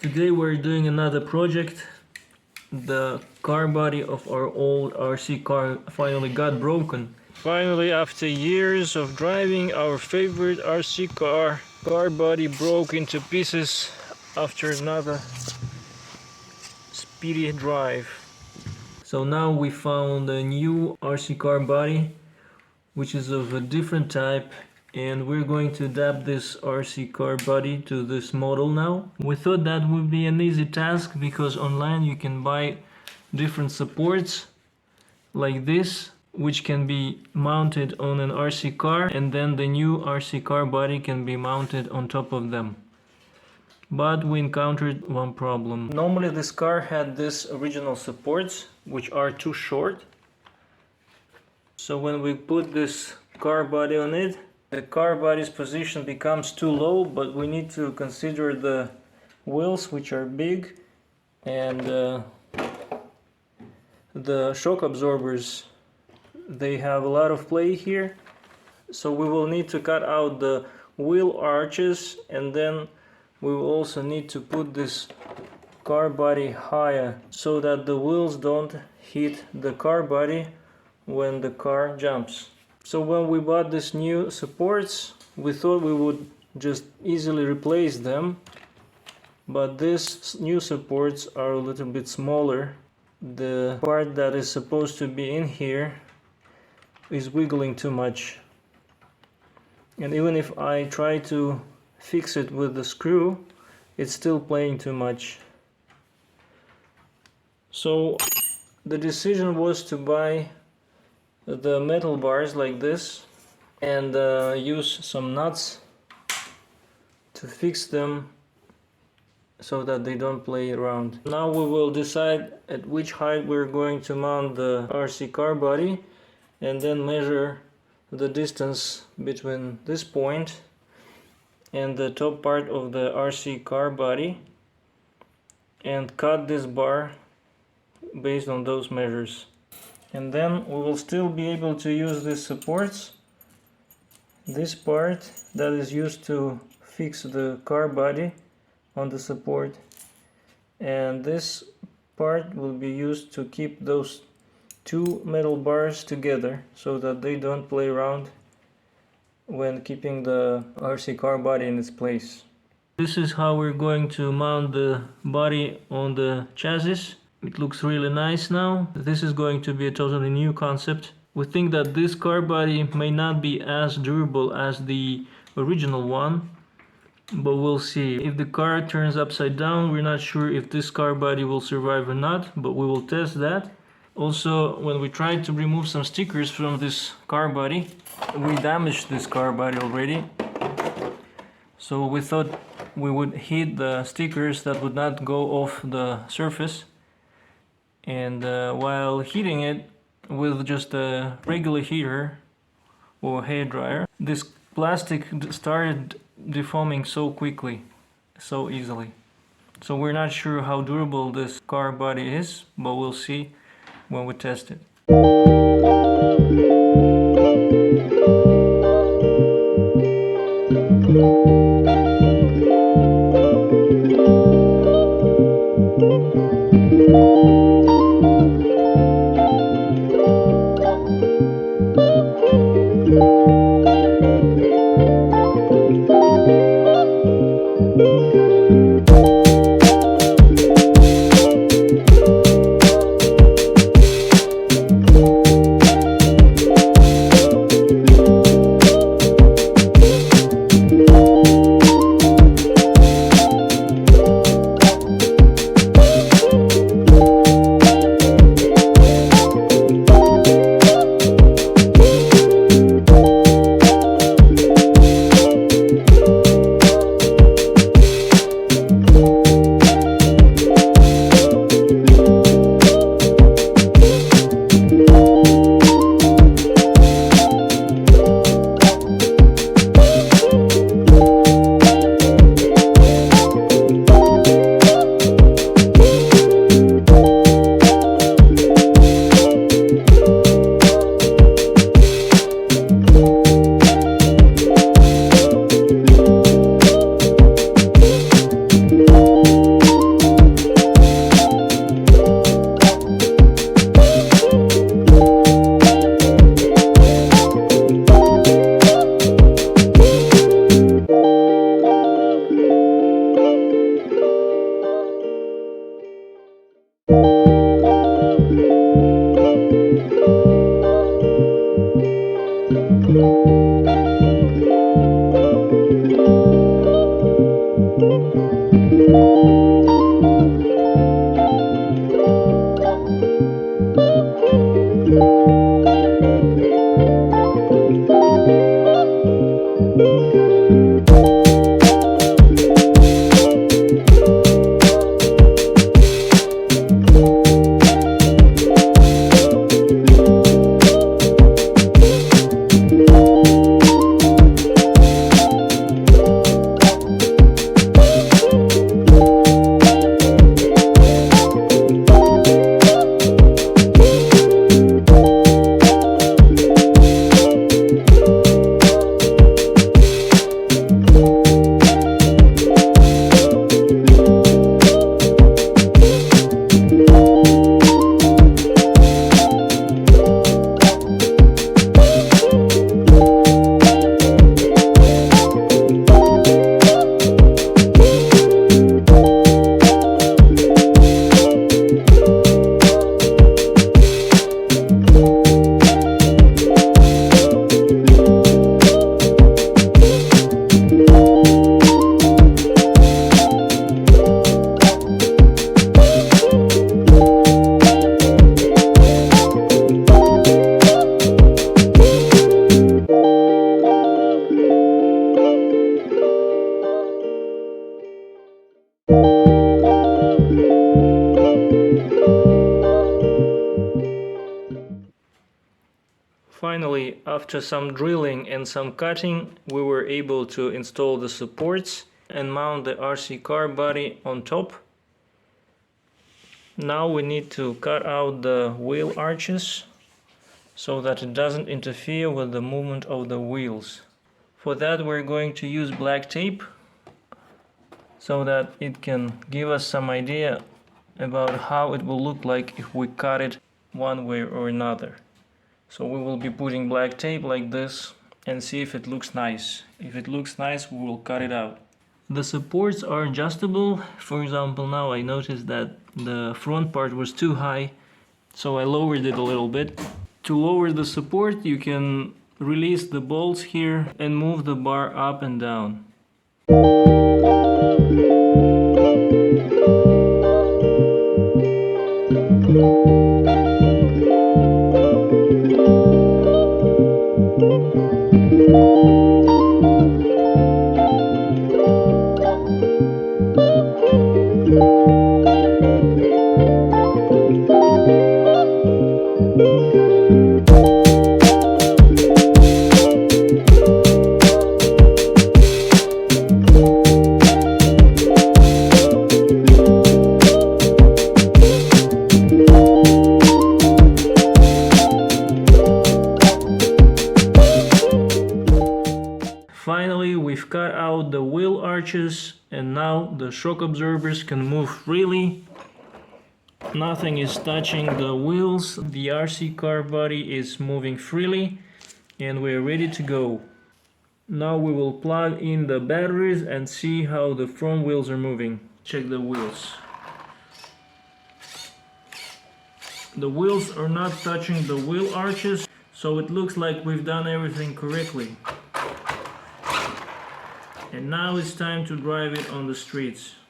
Today we're doing another project. The car body of our old RC car finally got broken. Finally, after years of driving our favorite RC car body broke into pieces after another speedy drive. So now we found a new RC car body, which is of a different type, and we're going to adapt this RC car body to this model now. We thought that would be an easy task because online you can buy different supports like this, which can be mounted on an RC car, and then the new RC car body can be mounted on top of them. But we encountered one problem. Normally this car had these original supports, which are too short. So when we put this car body on it, the car body's position becomes too low, but we need to consider the wheels, which are big, and the shock absorbers. They have a lot of play here, so we will need to cut out the wheel arches, and then we will also need to put this car body higher so that the wheels don't hit the car body when the car jumps. So when we bought these new supports, we thought we would just easily replace them, but these new supports are a little bit smaller. The part that is supposed to be in here is wiggling too much, and even if I try to fix it with the screw, it's still playing too much. So the decision was to buy the metal bars like this and use some nuts to fix them so that they don't play around. Now we will decide at which height we're going to mount the RC car body, and then measure the distance between this point and the top part of the RC car body and cut this bar based on those measures. And then we will still be able to use these supports. This part that is used to fix the car body on the support, and this part will be used to keep those two metal bars together so that they don't play around when keeping the RC car body in its place. This is how we're going to mount the body on the chassis. It looks really nice now. This is going to be a totally new concept. We think that this car body may not be as durable as the original one, but we'll see. If the car turns upside down, we're not sure if this car body will survive or not, but we will test that. Also, when we tried to remove some stickers from this car body, we damaged this car body already. So we thought we would heat the stickers that would not go off the surface. And while heating it with just a regular heater or hair dryer, this plastic started deforming so quickly, so easily. So we're not sure how durable this car body is, but we'll see when we test it. Finally, after some drilling and some cutting, we were able to install the supports and mount the RC car body on top. Now we need to cut out the wheel arches so that it doesn't interfere with the movement of the wheels. For that we're going to use black tape so that it can give us some idea about how it will look like if we cut it one way or another. So we will be putting black tape like this and see if it looks nice. If it looks nice, we will cut it out. The supports are adjustable. For example, now I noticed that the front part was too high, so I lowered it a little bit. To lower the support, you can release the bolts here and move the bar up and down. Finally, we've cut out the wheel arches and now the shock absorbers can move freely. Nothing is touching the wheels. The RC car body is moving freely and we're ready to go. Now we will plug in the batteries and see how the front wheels are moving. Check the wheels. The wheels are not touching the wheel arches, so it looks like we've done everything correctly. And now it's time to drive it on the streets.